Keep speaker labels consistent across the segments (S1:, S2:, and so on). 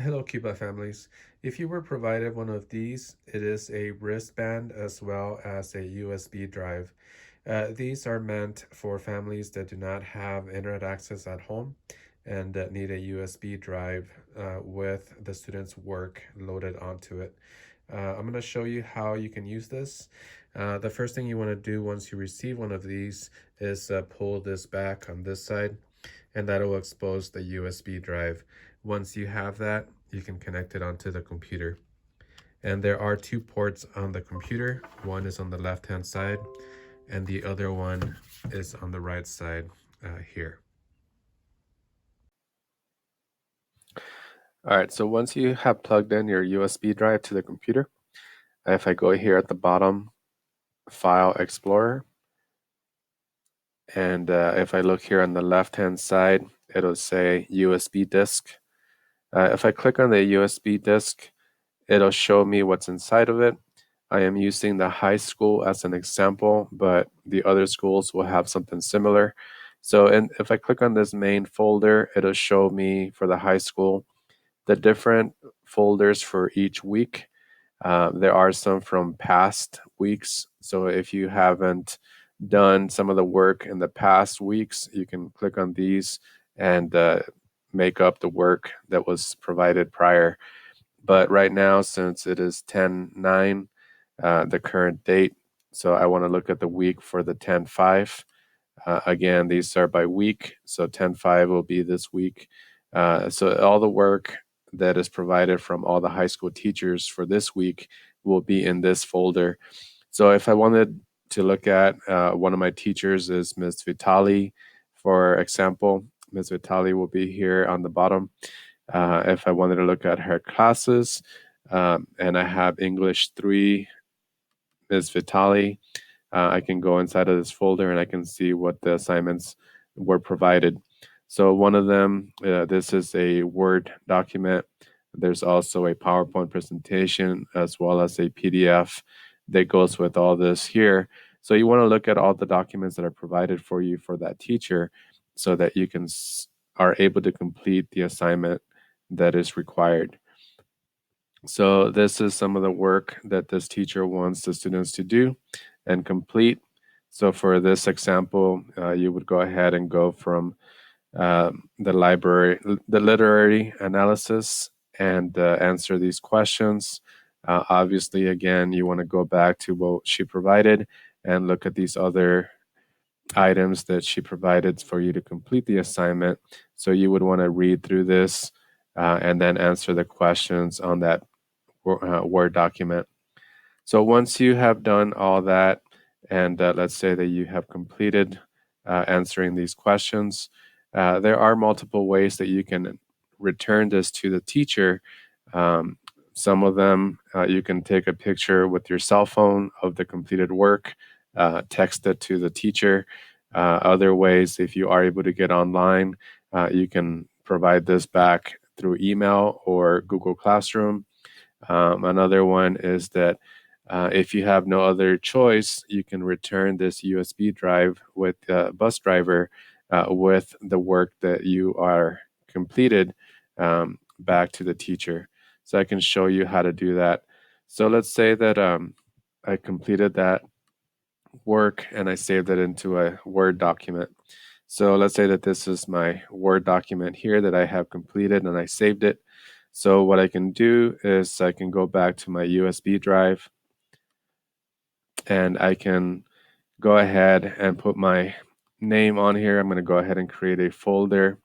S1: Hello, Cuba families. If you were provided one of these, it is a wristband as well as a USB drive. These are meant for families that do not have internet access at home and that need a USB drive with the student's work loaded onto it. I'm going to show you how you can use this. The first thing you want to do once you receive one of these is pull this back on this side, and that will expose the USB drive. Once you have that, you can connect it onto the computer. And there are two ports on the computer. One is on the left-hand side, and the other one is on the right side here.
S2: All right, so once you have plugged in your USB drive to the computer, if I go here at the bottom, File Explorer, and if I look here on the left-hand side, it'll say USB disk. If I click on the USB disk, it'll show me what's inside of it. I am using the high school as an example, but the other schools will have something similar. So if I click on this main folder, it'll show me for the high school the different folders for each week. There are some from past weeks. So if you haven't done some of the work in the past weeks, you can click on these and make up the work that was provided prior. But right now, since it is 10/9, the current date, so I want to look at the week for the 10/5. Again, these are by week, so 10/5 will be this week. So all the work that is provided from all the high school teachers for this week will be in this folder. So if I wanted to look at one of my teachers is Ms. Vitali, for example, Ms. Vitali will be here on the bottom. If I wanted to look at her classes, and I have English 3, Ms. Vitali, I can go inside of this folder and I can see what the assignments were provided. So one of them, this is a Word document. There's also a PowerPoint presentation as well as a PDF that goes with all this here. So you want to look at all the documents that are provided for you for that teacher so that you are able to complete the assignment that is required. So this is some of the work that this teacher wants the students to do and complete. So for this example, you would go ahead and go from the literary analysis, and answer these questions. Obviously, again, you want to go back to what she provided and look at these other items that she provided for you to complete the assignment. So you would want to read through this and then answer the questions on that Word document. So once you have done all that, and let's say that you have completed answering these questions, there are multiple ways that you can return this to the teacher. Um, some of them you can take a picture with your cell phone of the completed work, text it to the teacher. Other ways, if you are able to get online, you can provide this back through email or Google Classroom. Another one is that if you have no other choice, you can return this USB drive with the bus driver with the work that you are completed back to the teacher. So I can show you how to do that. So let's say that I completed that work and I saved it into a Word document. So let's say that this is my Word document here that I have completed and I saved it. So what I can do is I can go back to my USB drive and I can go ahead and put my name on here. I'm going to go ahead and create a folder,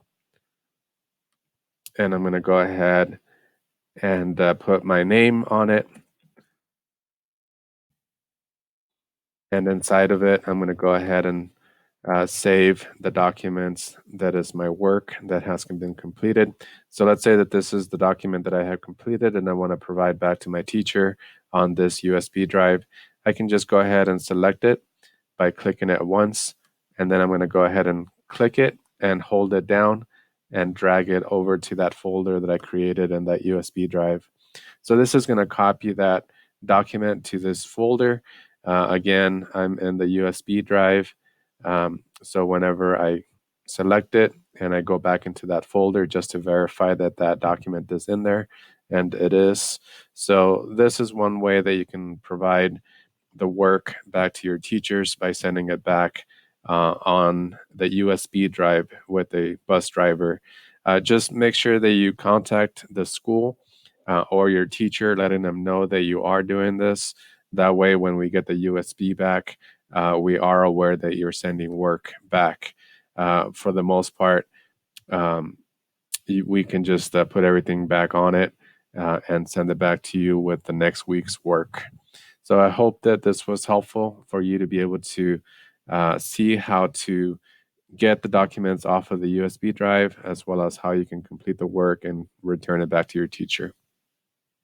S2: and I'm going to go ahead and put my name on it. And inside of it, I'm going to go ahead and save the documents that is my work that has been completed. So let's say that this is the document that I have completed and I want to provide back to my teacher on this USB drive. I can just go ahead and select it by clicking it once, and then I'm going to go ahead and click it and hold it down and drag it over to that folder that I created in that USB drive. So this is going to copy that document to this folder. Again, I'm in the USB drive. So whenever I select it, and I go back into that folder just to verify that that document is in there, and it is. So this is one way that you can provide the work back to your teachers by sending it back on the USB drive with a bus driver. Just make sure that you contact the school or your teacher, letting them know that you are doing this. That way, when we get the USB back, we are aware that you're sending work back. For the most part, um, we can just put everything back on it and send it back to you with the next week's work. So I hope that this was helpful for you to be able to see how to get the documents off of the USB drive, as well as how you can complete the work and return it back to your teacher.